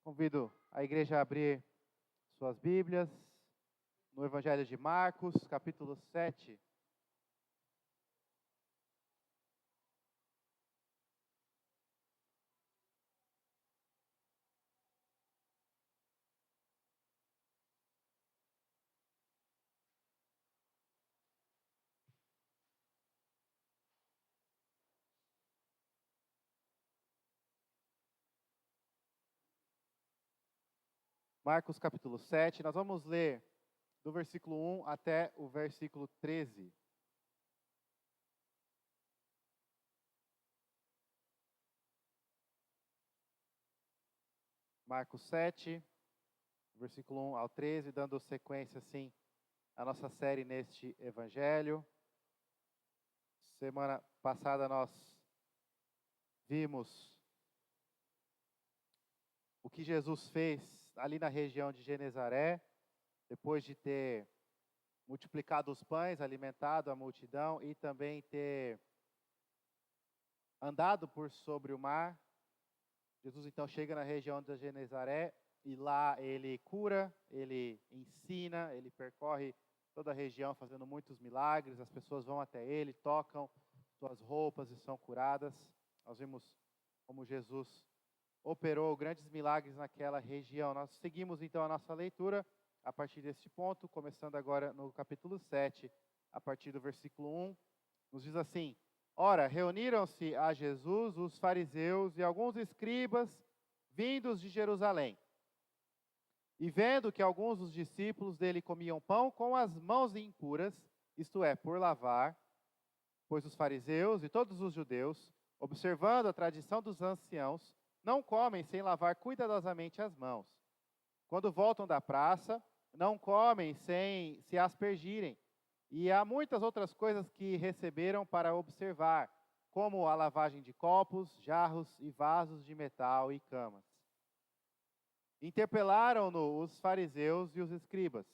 Convido a igreja a abrir suas Bíblias no Evangelho de Marcos, capítulo 7. Marcos, capítulo 7. Nós vamos ler do versículo 1 até o versículo 13. Marcos 7, versículo 1 ao 13, dando sequência, assim, à nossa série neste Evangelho. Semana passada nós vimos o que Jesus fez ali na região de Genezaré, depois de ter multiplicado os pães, alimentado a multidão e também ter andado por sobre o mar. Jesus então chega na região de Genezaré e lá ele cura, ele ensina, ele percorre toda a região fazendo muitos milagres. As pessoas vão até ele, tocam suas roupas e são curadas. Nós vimos como Jesus operou grandes milagres naquela região. Nós seguimos então a nossa leitura a partir deste ponto, começando agora no capítulo 7, a partir do versículo 1, nos diz assim: Ora, reuniram-se a Jesus os fariseus e alguns escribas vindos de Jerusalém. E vendo que alguns dos discípulos dele comiam pão com as mãos impuras, isto é, por lavar, pois os fariseus e todos os judeus, observando a tradição dos anciãos, não comem sem lavar cuidadosamente as mãos. Quando voltam da praça, não comem sem se aspergirem. E há muitas outras coisas que receberam para observar, como a lavagem de copos, jarros e vasos de metal e camas. Interpelaram-no os fariseus e os escribas: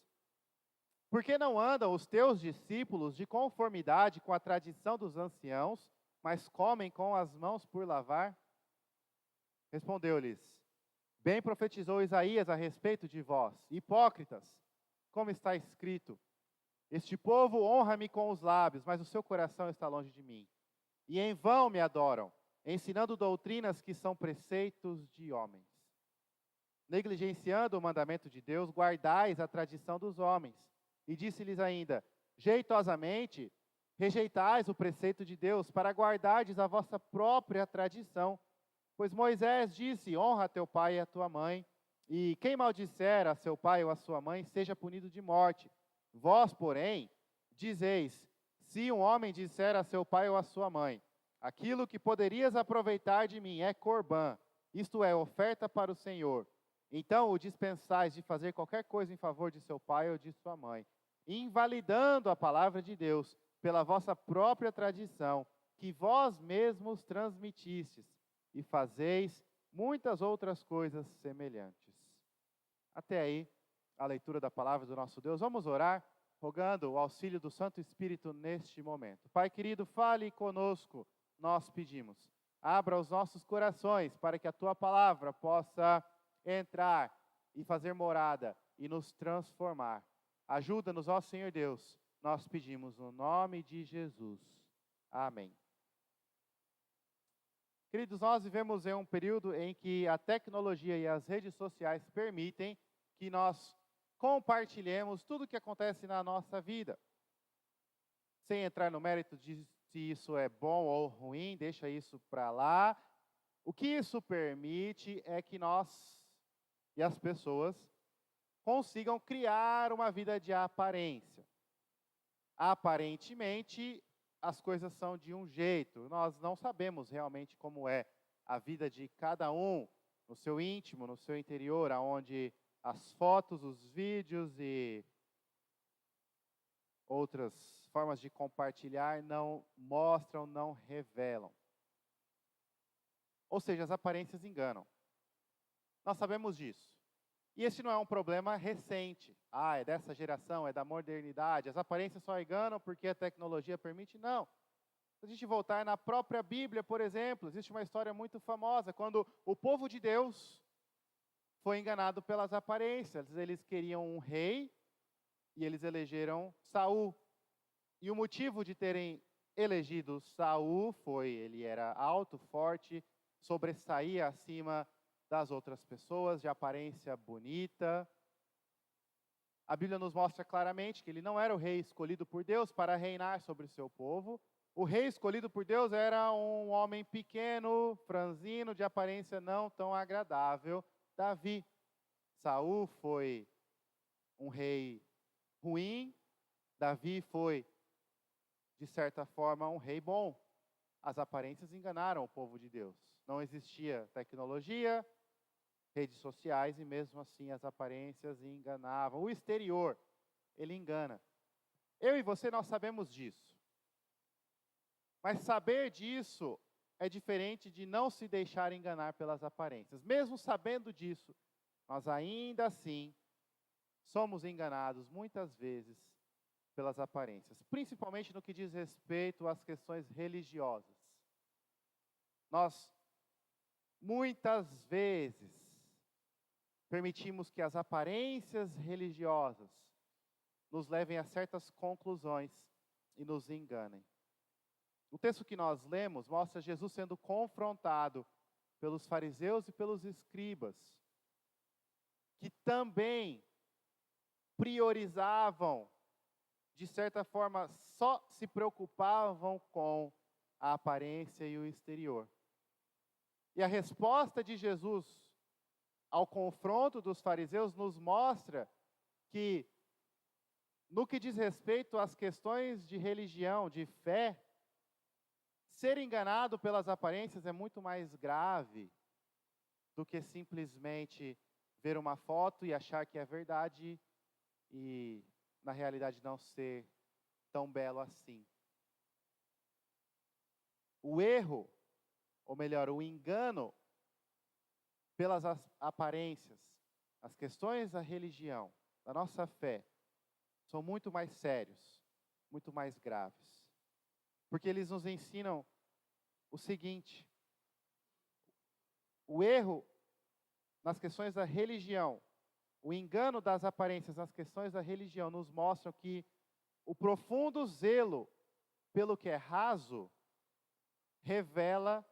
Por que não andam os teus discípulos de conformidade com a tradição dos anciãos, mas comem com as mãos por lavar? Respondeu-lhes: Bem profetizou Isaías a respeito de vós, hipócritas, como está escrito: Este povo honra-me com os lábios, mas o seu coração está longe de mim. E em vão me adoram, ensinando doutrinas que são preceitos de homens. Negligenciando o mandamento de Deus, guardais a tradição dos homens. E disse-lhes ainda: Jeitosamente, rejeitais o preceito de Deus, para guardardes a vossa própria tradição. Pois Moisés disse: Honra a teu pai e a tua mãe, e quem maldisser a seu pai ou a sua mãe, seja punido de morte. Vós, porém, dizeis: Se um homem disser a seu pai ou a sua mãe: Aquilo que poderias aproveitar de mim é corbã, isto é, oferta para o Senhor, então o dispensais de fazer qualquer coisa em favor de seu pai ou de sua mãe, invalidando a palavra de Deus pela vossa própria tradição, que vós mesmos transmitistes, e fazeis muitas outras coisas semelhantes. Até aí, a leitura da palavra do nosso Deus. Vamos orar, rogando o auxílio do Santo Espírito neste momento. Pai querido, fale conosco, nós pedimos. Abra os nossos corações para que a tua palavra possa entrar e fazer morada e nos transformar. Ajuda-nos, ó Senhor Deus, nós pedimos no nome de Jesus. Amém. Queridos, nós vivemos em um período em que a tecnologia e as redes sociais permitem que nós compartilhemos tudo o que acontece na nossa vida. Sem entrar no mérito de se isso é bom ou ruim, deixa isso para lá. O que isso permite é que nós e as pessoas consigam criar uma vida de aparência. Aparentemente, as coisas são de um jeito. Nós não sabemos realmente como é a vida de cada um, no seu íntimo, no seu interior, aonde as fotos, os vídeos e outras formas de compartilhar não mostram, não revelam. Ou seja, as aparências enganam. Nós sabemos disso. E esse não é um problema recente. É dessa geração, é da modernidade. As aparências só enganam porque a tecnologia permite? Não. Se a gente voltar na própria Bíblia, por exemplo, existe uma história muito famosa, quando o povo de Deus foi enganado pelas aparências. Eles queriam um rei e eles elegeram Saul. E o motivo de terem elegido Saul foi, ele era alto, forte, sobressaía acima das outras pessoas, de aparência bonita. A Bíblia nos mostra claramente que ele não era o rei escolhido por Deus para reinar sobre o seu povo. O rei escolhido por Deus era um homem pequeno, franzino, de aparência não tão agradável, Davi. Saul foi um rei ruim, Davi foi, de certa forma, um rei bom. As aparências enganaram o povo de Deus. Não existia tecnologia, redes sociais, e mesmo assim as aparências enganavam. O exterior, ele engana. Eu e você, nós sabemos disso. Mas saber disso é diferente de não se deixar enganar pelas aparências. Mesmo sabendo disso, nós ainda assim somos enganados muitas vezes pelas aparências, principalmente no que diz respeito às questões religiosas. Nós, muitas vezes, permitimos que as aparências religiosas nos levem a certas conclusões e nos enganem. O texto que nós lemos mostra Jesus sendo confrontado pelos fariseus e pelos escribas, que também priorizavam, de certa forma, só se preocupavam com a aparência e o exterior. E a resposta de Jesus ao confronto dos fariseus nos mostra que, no que diz respeito às questões de religião, de fé, ser enganado pelas aparências é muito mais grave do que simplesmente ver uma foto e achar que é verdade e, na realidade, não ser tão belo assim. O erro, ou melhor, o engano pelas aparências, as questões da religião, da nossa fé, são muito mais sérios, muito mais graves. Porque eles nos ensinam o seguinte: o erro nas questões da religião, o engano das aparências nas questões da religião nos mostram que o profundo zelo pelo que é raso revela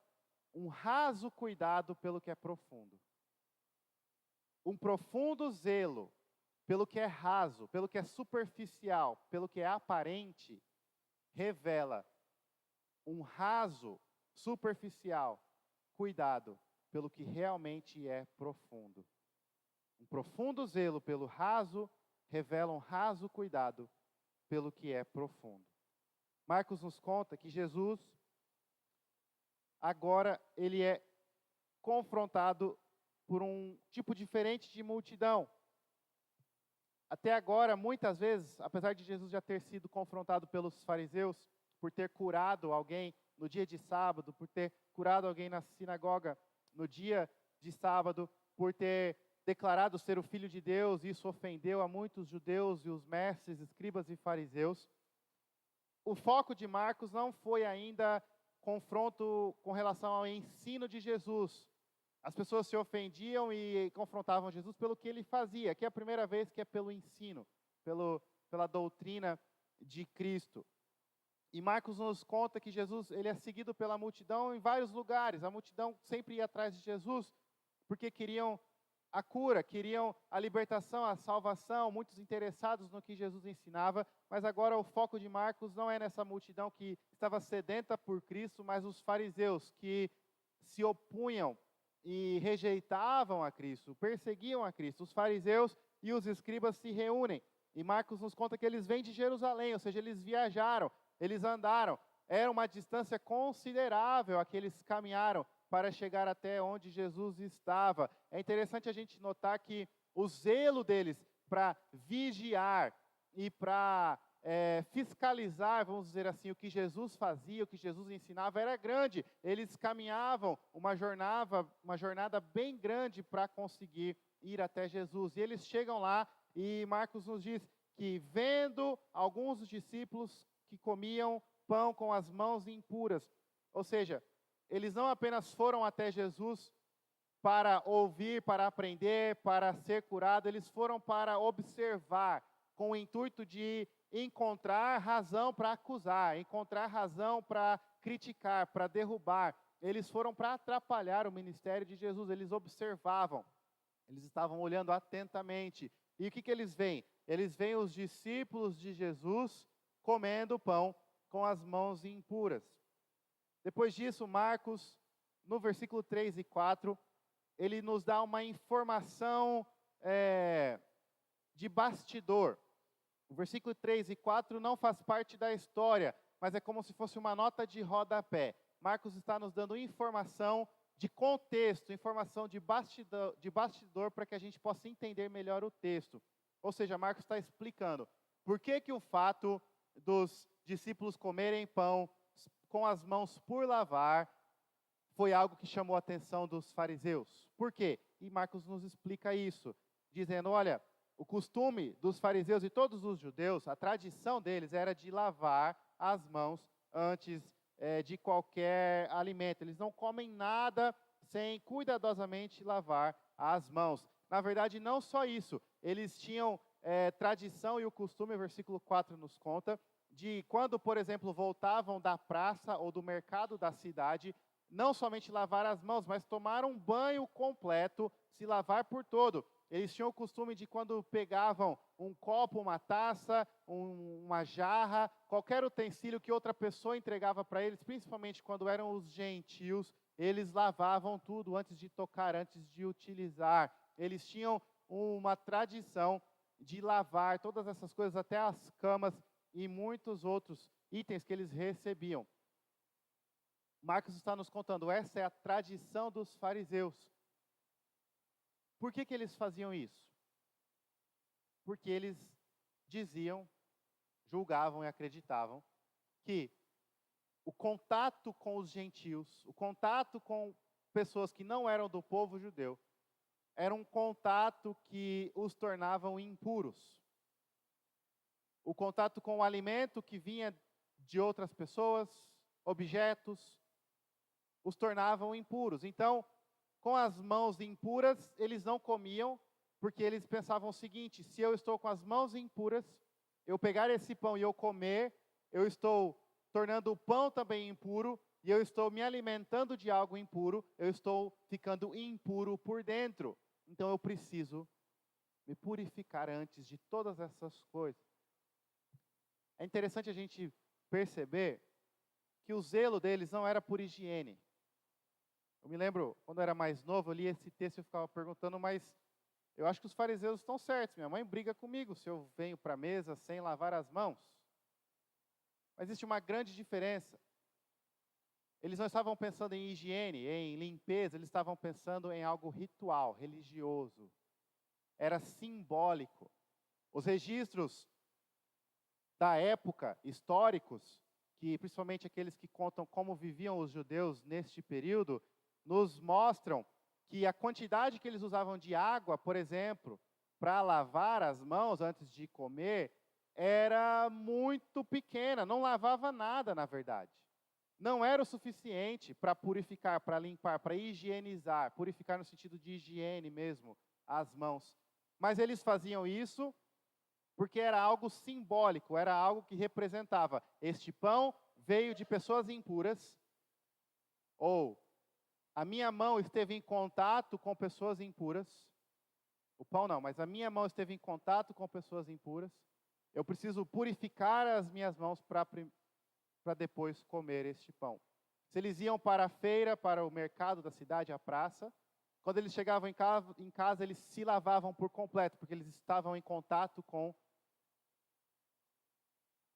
um raso cuidado pelo que é profundo. Um profundo zelo pelo que é raso, pelo que é superficial, pelo que é aparente, revela um raso, superficial, cuidado pelo que realmente é profundo. Um profundo zelo pelo raso revela um raso cuidado pelo que é profundo. Marcos nos conta que Jesus, agora, ele é confrontado por um tipo diferente de multidão. Até agora, muitas vezes, apesar de Jesus já ter sido confrontado pelos fariseus, por ter curado alguém no dia de sábado, por ter curado alguém na sinagoga no dia de sábado, por ter declarado ser o Filho de Deus, isso ofendeu a muitos judeus e os mestres, escribas e fariseus. O foco de Marcos não foi ainda confronto com relação ao ensino de Jesus. As pessoas se ofendiam e confrontavam Jesus pelo que ele fazia. Aqui é a primeira vez que é pelo ensino, pela doutrina de Cristo. E Marcos nos conta que Jesus, ele é seguido pela multidão em vários lugares. A multidão sempre ia atrás de Jesus, porque queriam a cura, queriam a libertação, a salvação, muitos interessados no que Jesus ensinava. Mas agora o foco de Marcos não é nessa multidão que estava sedenta por Cristo, mas os fariseus que se opunham e rejeitavam a Cristo, perseguiam a Cristo. Os fariseus e os escribas se reúnem. E Marcos nos conta que eles vêm de Jerusalém, ou seja, eles viajaram, eles andaram. Era uma distância considerável a que eles caminharam para chegar até onde Jesus estava. É interessante a gente notar que o zelo deles para vigiar e para fiscalizar, vamos dizer assim, o que Jesus fazia, o que Jesus ensinava, era grande. Eles caminhavam uma jornada bem grande para conseguir ir até Jesus. E eles chegam lá e Marcos nos diz que, vendo alguns dos discípulos que comiam pão com as mãos impuras, ou seja, eles não apenas foram até Jesus para ouvir, para aprender, para ser curado, eles foram para observar, com o intuito de encontrar razão para acusar, encontrar razão para criticar, para derrubar. Eles foram para atrapalhar o ministério de Jesus, eles observavam, eles estavam olhando atentamente. E o que eles veem? Eles veem os discípulos de Jesus comendo pão com as mãos impuras. Depois disso, Marcos, no versículo 3 e 4, ele nos dá uma informação de bastidor. O versículo 3 e 4 não faz parte da história, mas é como se fosse uma nota de rodapé. Marcos está nos dando informação de contexto, informação de bastidor para que a gente possa entender melhor o texto. Ou seja, Marcos está explicando por que o fato dos discípulos comerem pão com as mãos por lavar foi algo que chamou a atenção dos fariseus. Por quê? E Marcos nos explica isso, dizendo, olha, o costume dos fariseus e todos os judeus, a tradição deles era de lavar as mãos antes de qualquer alimento. Eles não comem nada sem cuidadosamente lavar as mãos. Na verdade, não só isso, eles tinham tradição e o costume, o versículo 4 nos conta, de quando, por exemplo, voltavam da praça ou do mercado da cidade, não somente lavar as mãos, mas tomar um banho completo, se lavar por todo. Eles tinham o costume de quando pegavam um copo, uma taça, uma jarra, qualquer utensílio que outra pessoa entregava para eles, principalmente quando eram os gentios, eles lavavam tudo antes de tocar, antes de utilizar. Eles tinham uma tradição de lavar todas essas coisas, até as camas e muitos outros itens que eles recebiam. Marcos está nos contando, essa é a tradição dos fariseus. Por que eles faziam isso? Porque eles diziam, julgavam e acreditavam que o contato com os gentios, o contato com pessoas que não eram do povo judeu, era um contato que os tornavam impuros. O contato com o alimento que vinha de outras pessoas, objetos, os tornavam impuros. Então, com as mãos impuras, eles não comiam, porque eles pensavam o seguinte, se eu estou com as mãos impuras, eu pegar esse pão e eu comer, eu estou tornando o pão também impuro, e eu estou me alimentando de algo impuro, eu estou ficando impuro por dentro. Então eu preciso me purificar antes de todas essas coisas. É interessante a gente perceber que o zelo deles não era por higiene. Eu me lembro, quando eu era mais novo, eu li esse texto e eu ficava perguntando, mas eu acho que os fariseus estão certos. Minha mãe briga comigo se eu venho para a mesa sem lavar as mãos. Mas existe uma grande diferença. Eles não estavam pensando em higiene, em limpeza, eles estavam pensando em algo ritual, religioso. Era simbólico. Os registros da época, históricos, que principalmente aqueles que contam como viviam os judeus neste período, nos mostram que a quantidade que eles usavam de água, por exemplo, para lavar as mãos antes de comer, era muito pequena, não lavava nada, na verdade. Não era o suficiente para purificar, para limpar, para higienizar, purificar no sentido de higiene mesmo, as mãos. Mas eles faziam isso porque era algo simbólico, era algo que representava, este pão veio de pessoas impuras, ou a minha mão esteve em contato com pessoas impuras, o pão não, mas a minha mão esteve em contato com pessoas impuras, eu preciso purificar as minhas mãos para depois comer este pão. Se eles iam para a feira, para o mercado da cidade, a praça, quando eles chegavam em casa, eles se lavavam por completo, porque eles estavam em contato com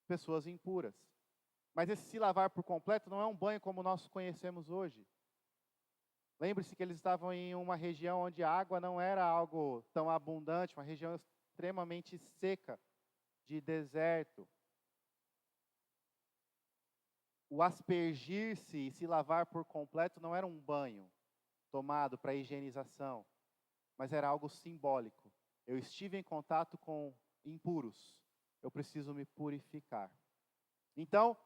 pessoas impuras. Mas esse se lavar por completo não é um banho como nós conhecemos hoje. Lembre-se que eles estavam em uma região onde a água não era algo tão abundante, uma região extremamente seca, de deserto. O aspergir-se e se lavar por completo não era um banho tomado para higienização, mas era algo simbólico. Eu estive em contato com impuros, eu preciso me purificar. Então,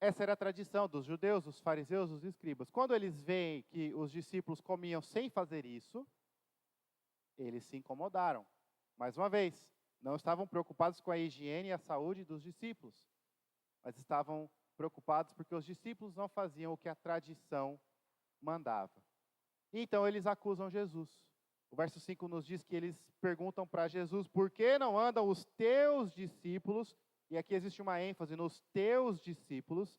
Essa era a tradição dos judeus, dos fariseus, dos escribas. Quando eles veem que os discípulos comiam sem fazer isso, eles se incomodaram. Mais uma vez, não estavam preocupados com a higiene e a saúde dos discípulos, mas estavam preocupados porque os discípulos não faziam o que a tradição mandava. Então eles acusam Jesus. O verso 5 nos diz que eles perguntam para Jesus: por que não andam os teus discípulos, e aqui existe uma ênfase nos teus discípulos,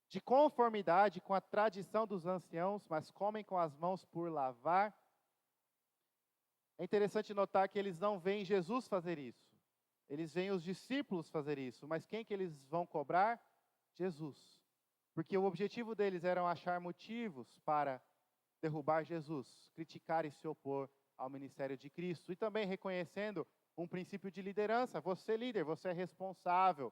de conformidade com a tradição dos anciãos, mas comem com as mãos por lavar? É interessante notar que eles não veem Jesus fazer isso. Eles veem os discípulos fazer isso, mas quem que eles vão cobrar? Jesus. Porque o objetivo deles era achar motivos para derrubar Jesus, criticar e se opor ao ministério de Cristo. E também reconhecendo um princípio de liderança. Você, líder, você é responsável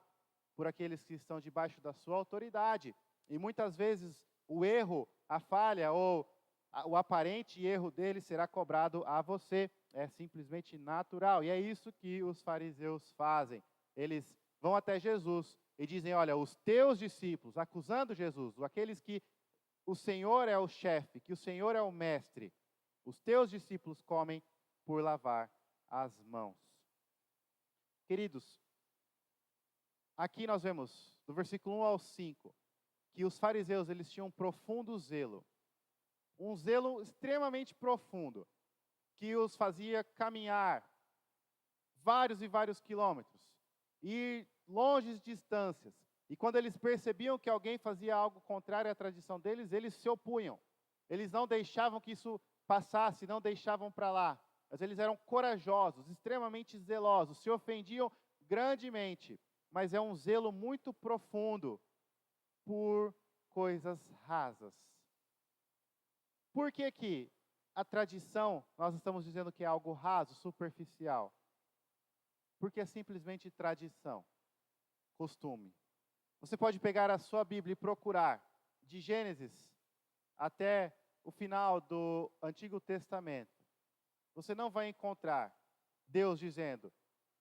por aqueles que estão debaixo da sua autoridade. E muitas vezes o erro, a falha ou o aparente erro dele será cobrado a você. É simplesmente natural. E é isso que os fariseus fazem. Eles vão até Jesus e dizem: olha, os teus discípulos, acusando Jesus, aqueles que o Senhor é o chefe, que o Senhor é o mestre, os teus discípulos comem por lavar as mãos. Queridos, aqui nós vemos, do versículo 1 ao 5, que os fariseus eles tinham um profundo zelo. Um zelo extremamente profundo, que os fazia caminhar vários e vários quilômetros, ir longes distâncias. E quando eles percebiam que alguém fazia algo contrário à tradição deles, eles se opunham. Eles não deixavam que isso passasse, não deixavam para lá. Mas eles eram corajosos, extremamente zelosos, se ofendiam grandemente. Mas é um zelo muito profundo por coisas rasas. Por que que a tradição, nós estamos dizendo que é algo raso, superficial? Porque é simplesmente tradição, costume. Você pode pegar a sua Bíblia e procurar, de Gênesis até o final do Antigo Testamento. Você não vai encontrar Deus dizendo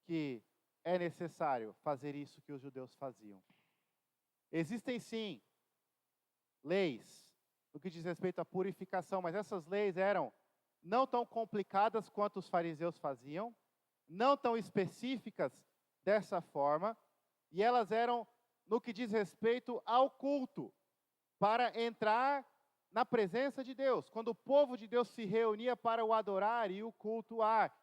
que é necessário fazer isso que os judeus faziam. Existem sim leis no que diz respeito à purificação, mas essas leis eram não tão complicadas quanto os fariseus faziam, não tão específicas dessa forma, e elas eram no que diz respeito ao culto, para entrar na presença de Deus. Quando o povo de Deus se reunia para o adorar e o cultuar,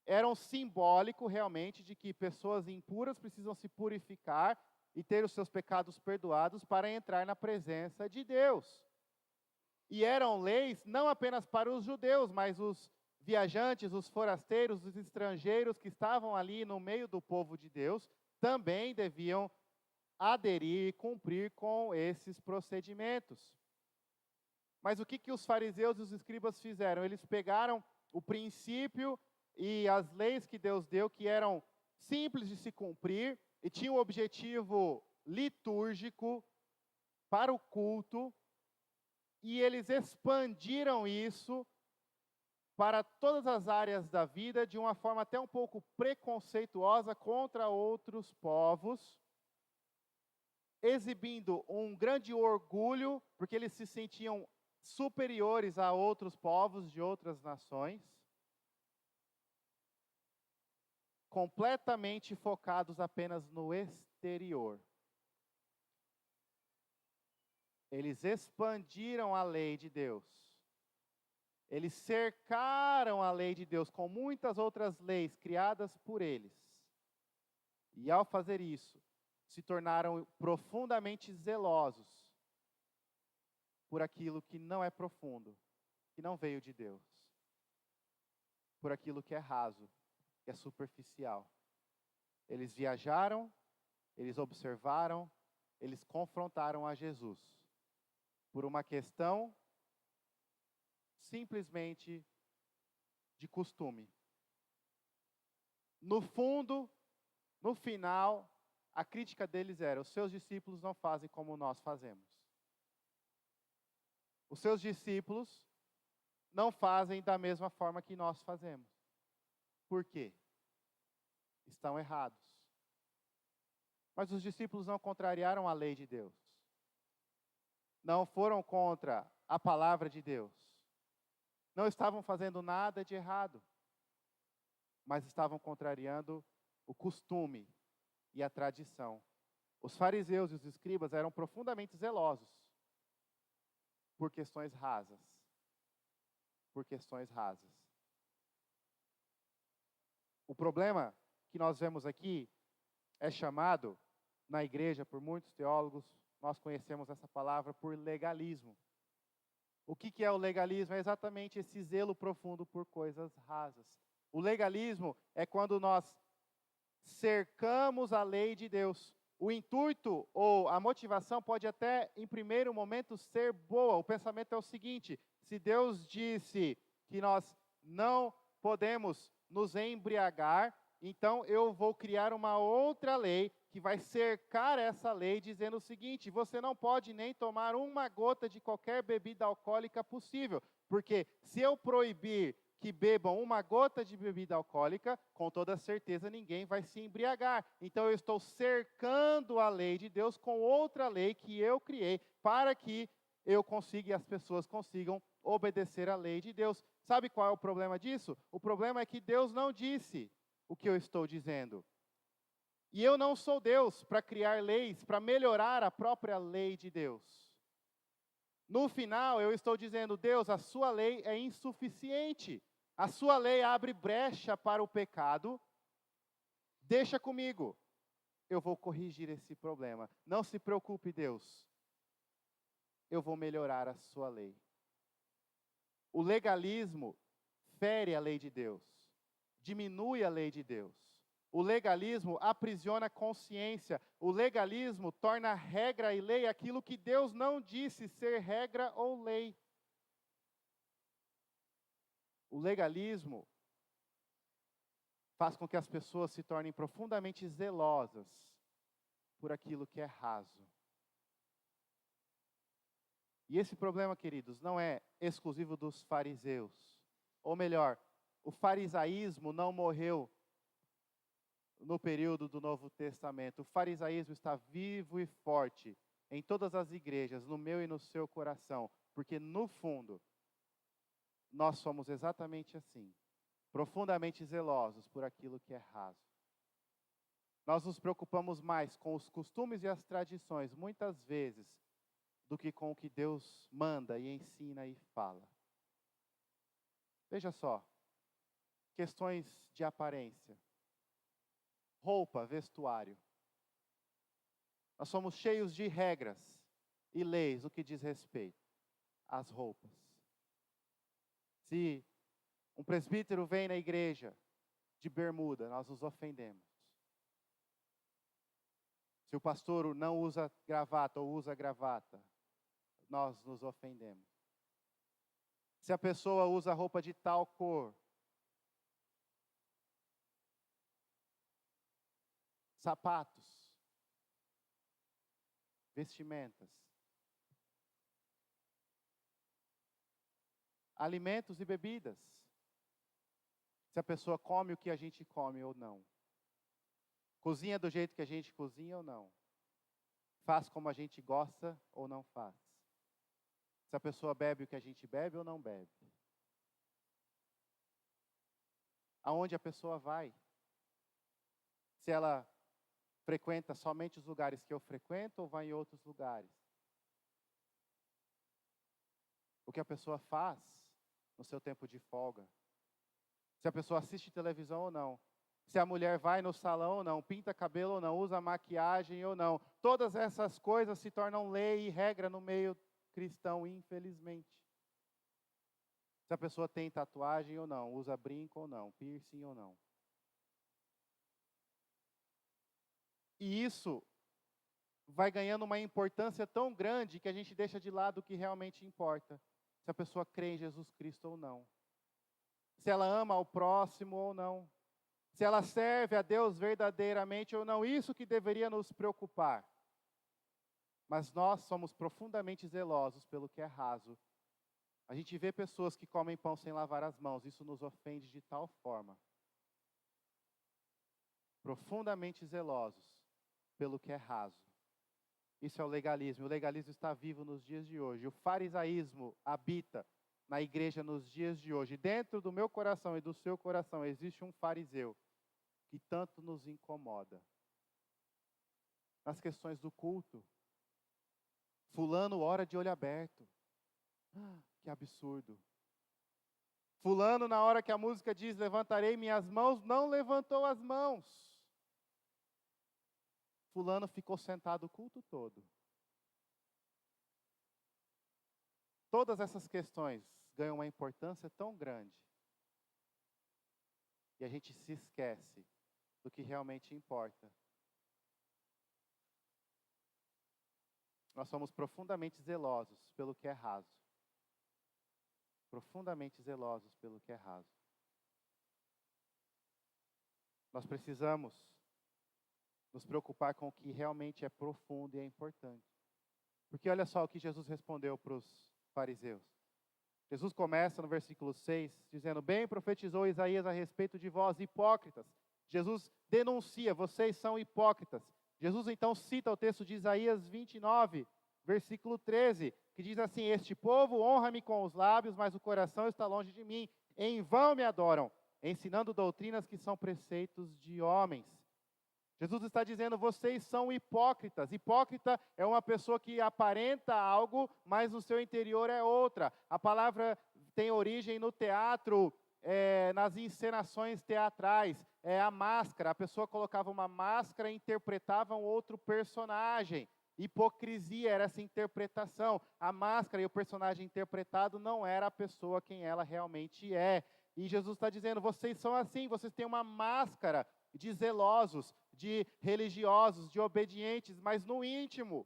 era um simbólico realmente de que pessoas impuras precisam se purificar e ter os seus pecados perdoados para entrar na presença de Deus. E eram leis não apenas para os judeus, mas os viajantes, os forasteiros, os estrangeiros que estavam ali no meio do povo de Deus, também deviam aderir e cumprir com esses procedimentos. Mas o que os fariseus e os escribas fizeram? Eles pegaram o princípio e as leis que Deus deu, que eram simples de se cumprir, e tinham o objetivo litúrgico para o culto, e eles expandiram isso para todas as áreas da vida, de uma forma até um pouco preconceituosa contra outros povos, exibindo um grande orgulho, porque eles se sentiam superiores a outros povos de outras nações, completamente focados apenas no exterior. Eles expandiram a lei de Deus. Eles cercaram a lei de Deus com muitas outras leis criadas por eles. E ao fazer isso, se tornaram profundamente zelosos por aquilo que não é profundo, que não veio de Deus. Por aquilo que é raso, que é superficial. Eles viajaram, eles observaram, eles confrontaram a Jesus por uma questão simplesmente de costume. No fundo, no final, a crítica deles era: os seus discípulos não fazem como nós fazemos. Os seus discípulos não fazem da mesma forma que nós fazemos. Por quê? Estão errados. Mas os discípulos não contrariaram a lei de Deus. Não foram contra a palavra de Deus. Não estavam fazendo nada de errado, mas estavam contrariando o costume e a tradição. Os fariseus e os escribas eram profundamente zelosos por questões rasas. Por questões rasas. O problema que nós vemos aqui é chamado na igreja por muitos teólogos, nós conhecemos essa palavra por legalismo. O que é o legalismo? É exatamente esse zelo profundo por coisas rasas. O legalismo é quando nós cercamos a lei de Deus. O intuito ou a motivação pode até, em primeiro momento, ser boa. O pensamento é o seguinte: se Deus disse que nós não podemos nos embriagar, então eu vou criar uma outra lei que vai cercar essa lei, dizendo o seguinte: você não pode nem tomar uma gota de qualquer bebida alcoólica possível, porque se eu proibir que bebam uma gota de bebida alcoólica, com toda certeza ninguém vai se embriagar. Então eu estou cercando a lei de Deus com outra lei que eu criei, para que eu consiga e as pessoas consigam obedecer à lei de Deus. Sabe qual é o problema disso? O problema é que Deus não disse o que eu estou dizendo. E eu não sou Deus para criar leis, para melhorar a própria lei de Deus. No final, eu estou dizendo: Deus, a sua lei é insuficiente. A sua lei abre brecha para o pecado. Deixa comigo. Eu vou corrigir esse problema. Não se preocupe, Deus. Eu vou melhorar a sua lei. O legalismo fere a lei de Deus. Diminui a lei de Deus. O legalismo aprisiona a consciência. O legalismo torna regra e lei aquilo que Deus não disse ser regra ou lei. O legalismo faz com que as pessoas se tornem profundamente zelosas por aquilo que é raso. E esse problema, queridos, não é exclusivo dos fariseus. Ou melhor, o farisaísmo não morreu no período do Novo Testamento. O farisaísmo está vivo e forte em todas as igrejas, no meu e no seu coração, porque no fundo nós somos exatamente assim, profundamente zelosos por aquilo que é raso. Nós nos preocupamos mais com os costumes e as tradições, muitas vezes, do que com o que Deus manda e ensina e fala. Veja só, questões de aparência. Roupa, vestuário. Nós somos cheios de regras e leis no que diz respeito às roupas. Se um presbítero vem na igreja de bermuda, nós nos ofendemos. Se o pastor não usa gravata ou usa gravata, nós nos ofendemos. Se a pessoa usa roupa de tal cor, sapatos, vestimentas, alimentos e bebidas. Se a pessoa come o que a gente come ou não. Cozinha do jeito que a gente cozinha ou não. Faz como a gente gosta ou não faz. Se a pessoa bebe o que a gente bebe ou não bebe. Aonde a pessoa vai. Se ela frequenta somente os lugares que eu frequento ou vai em outros lugares. O que a pessoa faz no seu tempo de folga. Se a pessoa assiste televisão ou não. Se a mulher vai no salão ou não, pinta cabelo ou não, usa maquiagem ou não. Todas essas coisas se tornam lei e regra no meio cristão, infelizmente. Se a pessoa tem tatuagem ou não, usa brinco ou não, piercing ou não. E isso vai ganhando uma importância tão grande que a gente deixa de lado o que realmente importa. Se a pessoa crê em Jesus Cristo ou não. Se ela ama ao próximo ou não. Se ela serve a Deus verdadeiramente ou não. Isso que deveria nos preocupar. Mas nós somos profundamente zelosos pelo que é raso. A gente vê pessoas que comem pão sem lavar as mãos. Isso nos ofende de tal forma. Profundamente zelosos pelo que é raso. Isso é o legalismo. O legalismo está vivo nos dias de hoje. O farisaísmo habita na igreja nos dias de hoje. Dentro do meu coração e do seu coração existe um fariseu que tanto nos incomoda. Nas questões do culto, fulano ora de olho aberto. Que absurdo. Fulano, na hora que a música diz levantarei minhas mãos, não levantou as mãos. Fulano ficou sentado o culto todo. Todas essas questões ganham uma importância tão grande. E a gente se esquece do que realmente importa. Nós somos profundamente zelosos pelo que é raso. Profundamente zelosos pelo que é raso. Nós precisamos nos preocupar com o que realmente é profundo e é importante. Porque olha só o que Jesus respondeu para os fariseus. Jesus começa no versículo 6, dizendo, bem profetizou Isaías a respeito de vós, hipócritas. Jesus denuncia, vocês são hipócritas. Jesus então cita o texto de Isaías 29, versículo 13, que diz assim, este povo honra-me com os lábios, mas o coração está longe de mim. Em vão me adoram, ensinando doutrinas que são preceitos de homens. Jesus está dizendo, vocês são hipócritas. Hipócrita é uma pessoa que aparenta algo, mas no seu interior é outra. A palavra tem origem no teatro, nas encenações teatrais. É a máscara. A pessoa colocava uma máscara e interpretava um outro personagem. Hipocrisia era essa interpretação. A máscara e o personagem interpretado não era a pessoa quem ela realmente é. E Jesus está dizendo, vocês são assim, vocês têm uma máscara de zelosos, de religiosos, de obedientes, mas no íntimo,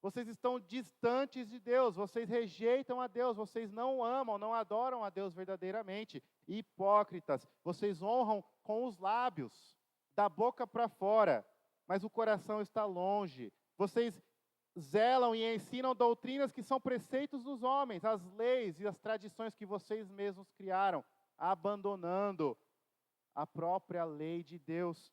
vocês estão distantes de Deus, vocês rejeitam a Deus, vocês não amam, não adoram a Deus verdadeiramente. Hipócritas, vocês honram com os lábios, da boca para fora, mas o coração está longe. Vocês zelam e ensinam doutrinas que são preceitos dos homens, as leis e as tradições que vocês mesmos criaram, abandonando a própria lei de Deus.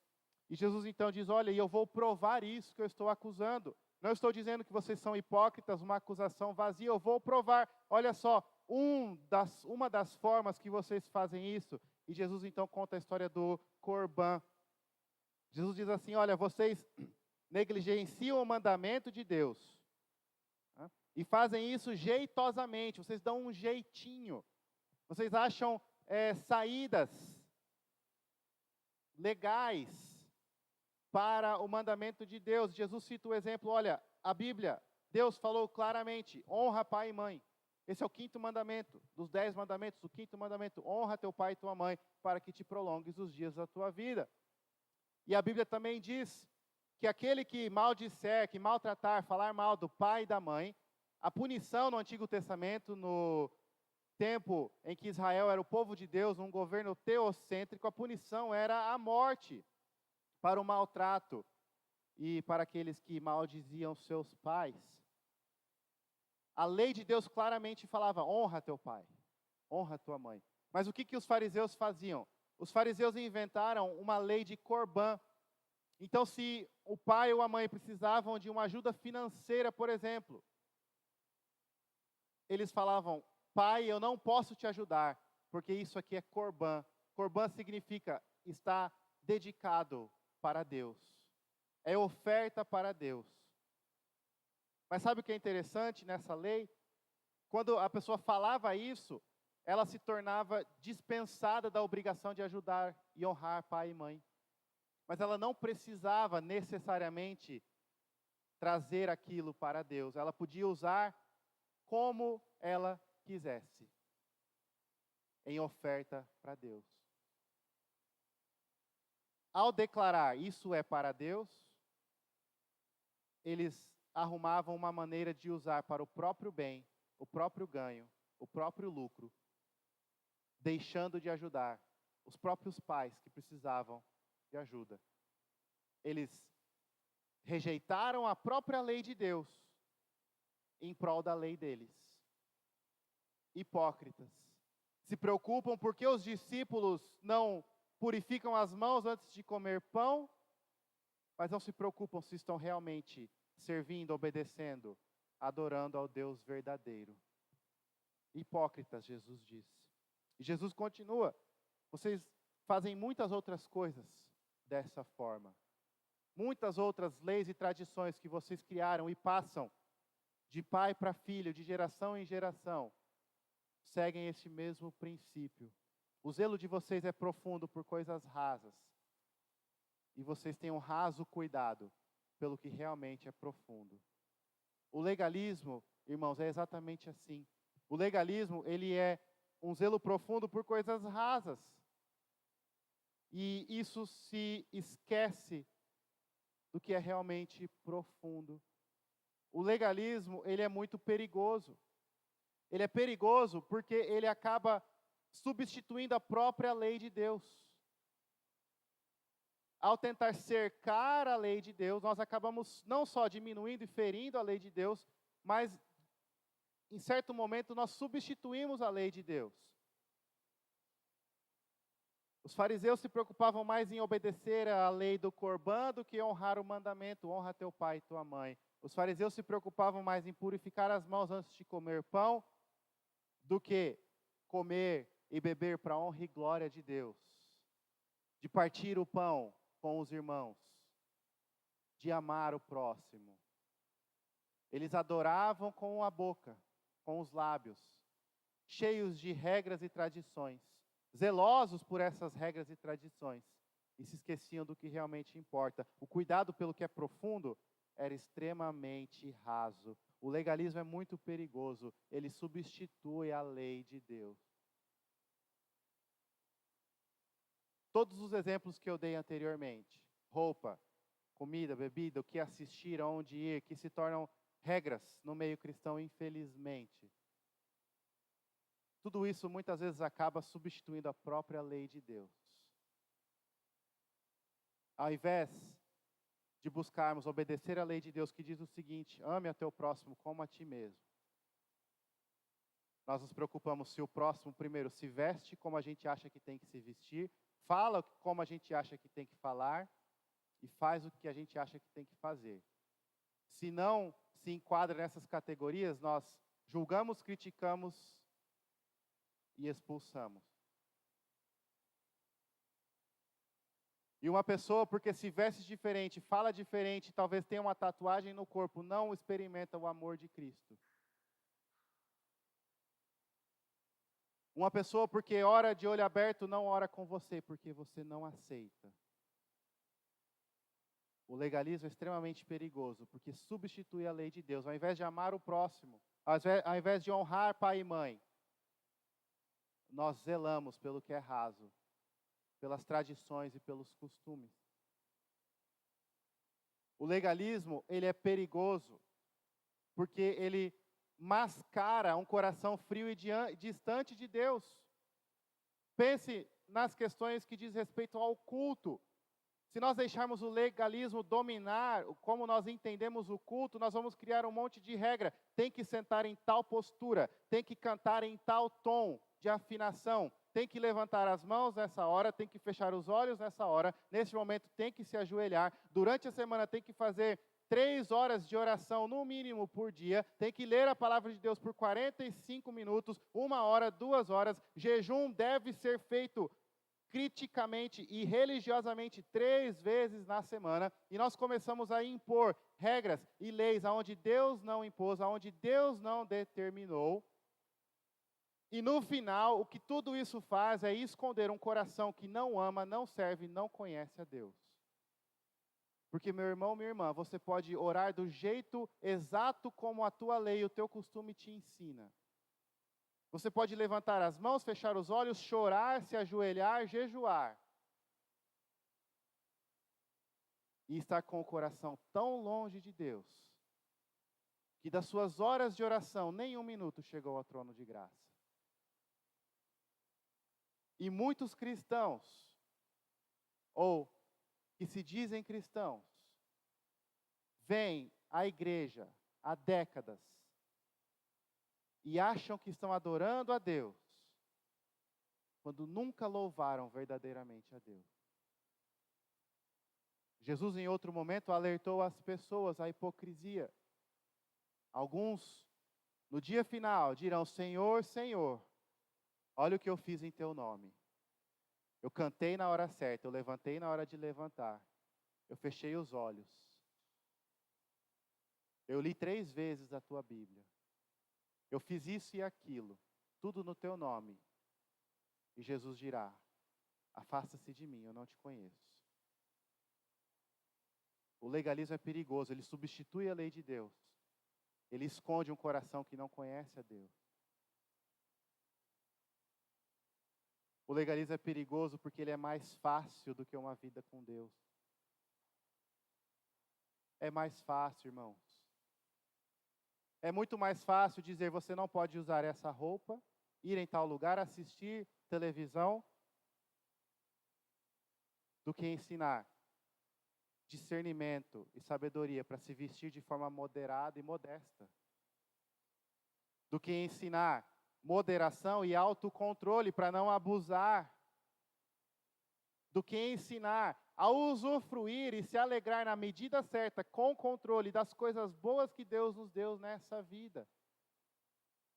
E Jesus então diz, olha, e eu vou provar isso que eu estou acusando. Não estou dizendo que vocês são hipócritas, uma acusação vazia, eu vou provar. Olha só, uma das formas que vocês fazem isso. E Jesus então conta a história do Corban. Jesus diz assim, olha, vocês negligenciam o mandamento de Deus. E fazem isso jeitosamente, vocês dão um jeitinho. Vocês acham saídas legais para o mandamento de Deus. Jesus cita o exemplo, olha, a Bíblia, Deus falou claramente, honra pai e mãe. Esse é o 5º mandamento, dos 10 mandamentos, o 5º mandamento, honra teu pai e tua mãe, para que te prolongues os dias da tua vida. E a Bíblia também diz que aquele que maldisser, que maltratar, falar mal do pai e da mãe, a punição no Antigo Testamento, no tempo em que Israel era o povo de Deus, um governo teocêntrico, a punição era a morte para o maltrato e para aqueles que maldiziam seus pais. A lei de Deus claramente falava, honra teu pai, honra tua mãe. Mas o que os fariseus faziam? Os fariseus inventaram uma lei de Corban. Então, se o pai ou a mãe precisavam de uma ajuda financeira, por exemplo, eles falavam, pai, eu não posso te ajudar, porque isso aqui é Corban. Corban significa estar dedicado para Deus. É oferta para Deus. Mas sabe o que é interessante nessa lei? Quando a pessoa falava isso, ela se tornava dispensada da obrigação de ajudar e honrar pai e mãe. Mas ela não precisava necessariamente trazer aquilo para Deus. Ela podia usar como ela quisesse, em oferta para Deus. Ao declarar isso é para Deus, eles arrumavam uma maneira de usar para o próprio bem, o próprio ganho, o próprio lucro, deixando de ajudar os próprios pais que precisavam de ajuda. Eles rejeitaram a própria lei de Deus em prol da lei deles. Hipócritas. Se preocupam porque os discípulos não purificam as mãos antes de comer pão, mas não se preocupam se estão realmente servindo, obedecendo, adorando ao Deus verdadeiro. Hipócritas, Jesus diz. E Jesus continua: vocês fazem muitas outras coisas dessa forma. Muitas outras leis e tradições que vocês criaram e passam de pai para filho, de geração em geração, seguem este mesmo princípio. O zelo de vocês é profundo por coisas rasas. E vocês têm um raso cuidado pelo que realmente é profundo. O legalismo, irmãos, é exatamente assim. O legalismo, ele é um zelo profundo por coisas rasas. E isso se esquece do que é realmente profundo. O legalismo, ele é muito perigoso. Ele é perigoso porque ele acaba substituindo a própria lei de Deus. Ao tentar cercar a lei de Deus, nós acabamos não só diminuindo e ferindo a lei de Deus, mas em certo momento nós substituímos a lei de Deus. Os fariseus se preocupavam mais em obedecer à lei do Corbã do que honrar o mandamento: honra teu pai e tua mãe. Os fariseus se preocupavam mais em purificar as mãos antes de comer pão do que comer e beber para a honra e glória de Deus. De partir o pão com os irmãos, de amar o próximo. Eles adoravam com a boca, com os lábios, cheios de regras e tradições, zelosos por essas regras e tradições, e se esqueciam do que realmente importa. O cuidado pelo que é profundo era extremamente raso. O legalismo é muito perigoso, ele substitui a lei de Deus. Todos os exemplos que eu dei anteriormente, roupa, comida, bebida, o que assistir, aonde ir, que se tornam regras no meio cristão, infelizmente. Tudo isso muitas vezes acaba substituindo a própria lei de Deus. Ao invés de buscarmos obedecer à lei de Deus, que diz o seguinte: ame a teu próximo como a ti mesmo. Nós nos preocupamos se o próximo, primeiro, se veste como a gente acha que tem que se vestir, fala como a gente acha que tem que falar e faz o que a gente acha que tem que fazer. Se não se enquadra nessas categorias, nós julgamos, criticamos e expulsamos. E uma pessoa, porque se veste diferente, fala diferente, talvez tenha uma tatuagem no corpo, não experimenta o amor de Cristo. Uma pessoa, porque ora de olho aberto, não ora com você, porque você não aceita. O legalismo é extremamente perigoso, porque substitui a lei de Deus. Ao invés de amar o próximo, ao invés de honrar pai e mãe, nós zelamos pelo que é raso, pelas tradições e pelos costumes. O legalismo, ele é perigoso, porque ele mascara um coração frio e distante de Deus. Pense nas questões que diz respeito ao culto. Se nós deixarmos o legalismo dominar como nós entendemos o culto, nós vamos criar um monte de regra. Tem que sentar em tal postura, tem que cantar em tal tom de afinação, tem que levantar as mãos nessa hora, tem que fechar os olhos nessa hora, nesse momento tem que se ajoelhar, durante a semana tem que fazer 3 horas de oração no mínimo por dia, tem que ler a palavra de Deus por 45 minutos, 1 hora, 2 horas, jejum deve ser feito criticamente e religiosamente 3 vezes na semana, e nós começamos a impor regras e leis aonde Deus não impôs, aonde Deus não determinou. E no final, o que tudo isso faz é esconder um coração que não ama, não serve, não conhece a Deus. Porque, meu irmão, minha irmã, você pode orar do jeito exato como a tua lei, o teu costume te ensina. Você pode levantar as mãos, fechar os olhos, chorar, se ajoelhar, jejuar. E estar com o coração tão longe de Deus, que das suas horas de oração, nem 1 minuto chegou ao trono de graça. E muitos cristãos, ou que se dizem cristãos, vêm à igreja há décadas e acham que estão adorando a Deus, quando nunca louvaram verdadeiramente a Deus. Jesus, em outro momento, alertou as pessoas à hipocrisia. Alguns, no dia final, dirão: Senhor, Senhor, olha o que eu fiz em teu nome. Eu cantei na hora certa, eu levantei na hora de levantar. Eu fechei os olhos. Eu li 3 vezes a tua Bíblia. Eu fiz isso e aquilo, tudo no teu nome. E Jesus dirá: afasta-se de mim, eu não te conheço. O legalismo é perigoso, ele substitui a lei de Deus. Ele esconde um coração que não conhece a Deus. O legalismo é perigoso porque ele é mais fácil do que uma vida com Deus. É mais fácil, irmãos. É muito mais fácil dizer: você não pode usar essa roupa, ir em tal lugar, assistir televisão, do que ensinar discernimento e sabedoria para se vestir de forma moderada e modesta. Do que ensinar moderação e autocontrole para não abusar. Do que ensinar a usufruir e se alegrar na medida certa, com controle das coisas boas que Deus nos deu nessa vida.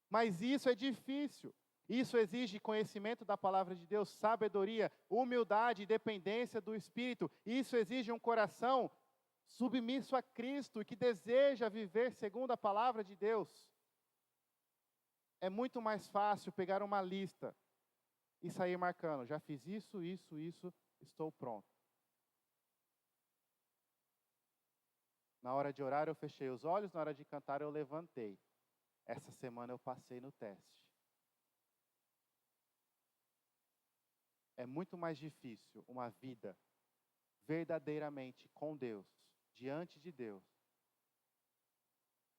Mas isso é difícil. Isso exige conhecimento da palavra de Deus, sabedoria, humildade e dependência do Espírito. Isso exige um coração submisso a Cristo e que deseja viver segundo a palavra de Deus. É muito mais fácil pegar uma lista e sair marcando: já fiz isso, isso, isso, estou pronto. Na hora de orar eu fechei os olhos, na hora de cantar eu levantei. Essa semana eu passei no teste. É muito mais difícil uma vida verdadeiramente com Deus, diante de Deus,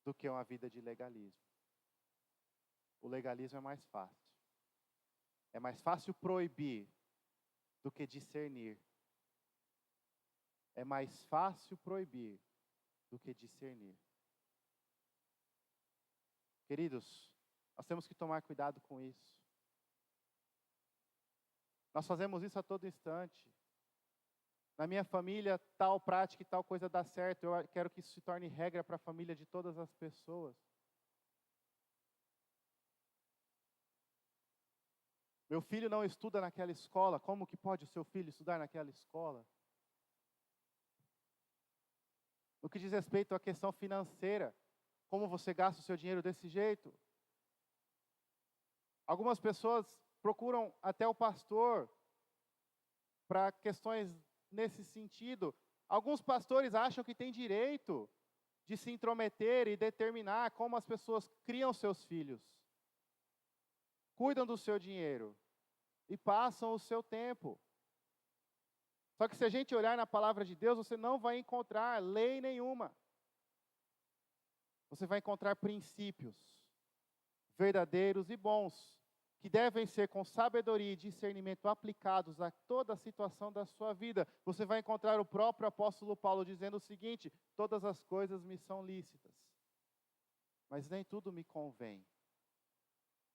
do que uma vida de legalismo. O legalismo é mais fácil. É mais fácil proibir do que discernir. É mais fácil proibir do que discernir. Queridos, nós temos que tomar cuidado com isso. Nós fazemos isso a todo instante. Na minha família, tal prática e tal coisa dá certo. Eu quero que isso se torne regra para a família de todas as pessoas. Meu filho não estuda naquela escola. Como que pode o seu filho estudar naquela escola? No que diz respeito à questão financeira, como você gasta o seu dinheiro desse jeito? Algumas pessoas procuram até o pastor para questões nesse sentido. Alguns pastores acham que têm direito de se intrometer e determinar como as pessoas criam seus filhos, cuidam do seu dinheiro e passam o seu tempo. Só que se a gente olhar na palavra de Deus, você não vai encontrar lei nenhuma. Você vai encontrar princípios verdadeiros e bons, que devem ser com sabedoria e discernimento aplicados a toda a situação da sua vida. Você vai encontrar o próprio apóstolo Paulo dizendo o seguinte: todas as coisas me são lícitas, mas nem tudo me convém.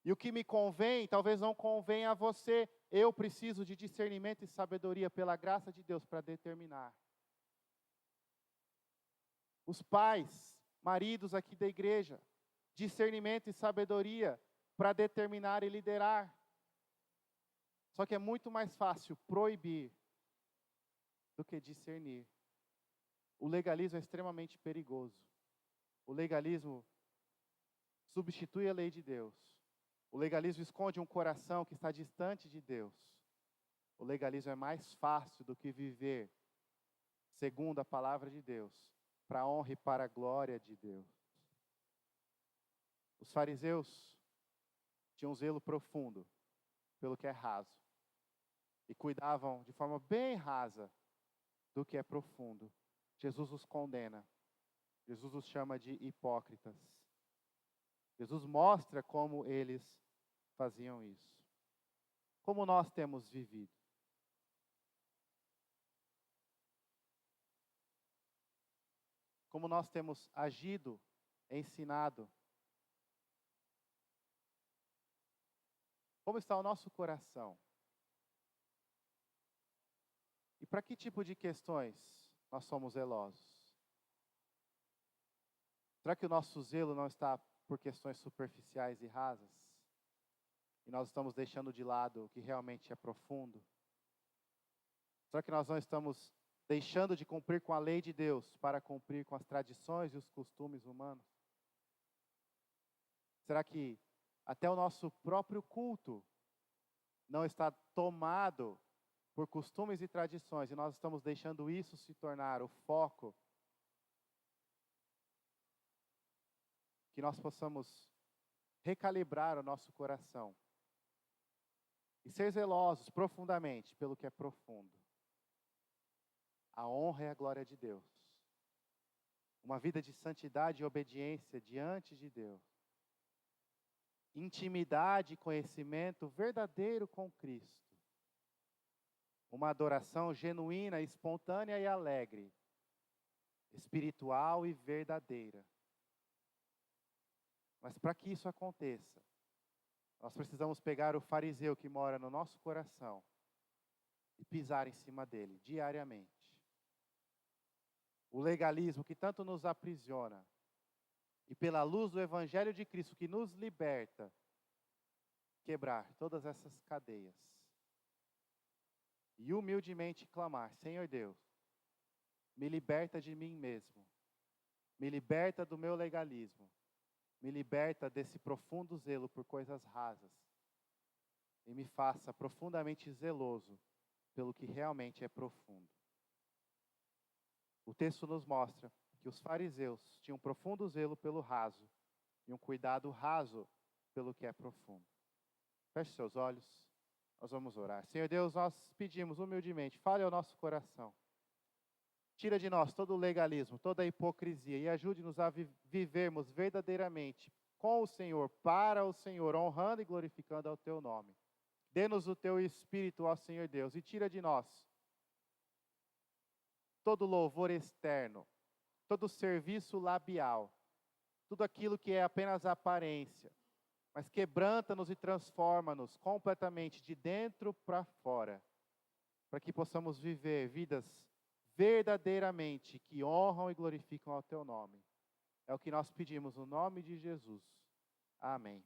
E o que me convém, talvez não convenha a você. Eu preciso de discernimento e sabedoria pela graça de Deus para determinar. Os pais, maridos aqui da igreja, discernimento e sabedoria para determinar e liderar. Só que é muito mais fácil proibir do que discernir. O legalismo é extremamente perigoso. O legalismo substitui a lei de Deus. O legalismo esconde um coração que está distante de Deus. O legalismo é mais fácil do que viver segundo a palavra de Deus, para a honra e para a glória de Deus. Os fariseus tinham um zelo profundo pelo que é raso e cuidavam de forma bem rasa do que é profundo. Jesus os condena. Jesus os chama de hipócritas. Jesus mostra como eles faziam isso. Como nós temos vivido. Como nós temos agido, ensinado. Como está o nosso coração? E para que tipo de questões nós somos zelosos? Será que o nosso zelo não está por questões superficiais e rasas? E nós estamos deixando de lado o que realmente é profundo? Será que nós não estamos deixando de cumprir com a lei de Deus para cumprir com as tradições e os costumes humanos? Será que até o nosso próprio culto não está tomado por costumes e tradições e nós estamos deixando isso se tornar o foco? Que nós possamos recalibrar o nosso coração e ser zelosos profundamente pelo que é profundo. A honra e a glória de Deus. Uma vida de santidade e obediência diante de Deus. Intimidade e conhecimento verdadeiro com Cristo. Uma adoração genuína, espontânea e alegre. Espiritual e verdadeira. Mas para que isso aconteça, nós precisamos pegar o fariseu que mora no nosso coração e pisar em cima dele diariamente. O legalismo que tanto nos aprisiona e pela luz do Evangelho de Cristo que nos liberta, quebrar todas essas cadeias e humildemente clamar: Senhor Deus, me liberta de mim mesmo, me liberta do meu legalismo, me liberta desse profundo zelo por coisas rasas e me faça profundamente zeloso pelo que realmente é profundo. O texto nos mostra que os fariseus tinham profundo zelo pelo raso e um cuidado raso pelo que é profundo. Feche seus olhos, nós vamos orar. Senhor Deus, nós pedimos humildemente, fale ao nosso coração. Tira de nós todo o legalismo, toda a hipocrisia e ajude-nos a vivermos verdadeiramente com o Senhor, para o Senhor, honrando e glorificando ao Teu nome. Dê-nos o Teu Espírito, ó Senhor Deus, e tira de nós todo louvor externo, todo serviço labial, tudo aquilo que é apenas aparência, mas quebranta-nos e transforma-nos completamente de dentro para fora, para que possamos viver vidas verdadeiramente que honram e glorificam ao Teu nome. É o que nós pedimos no nome de Jesus. Amém.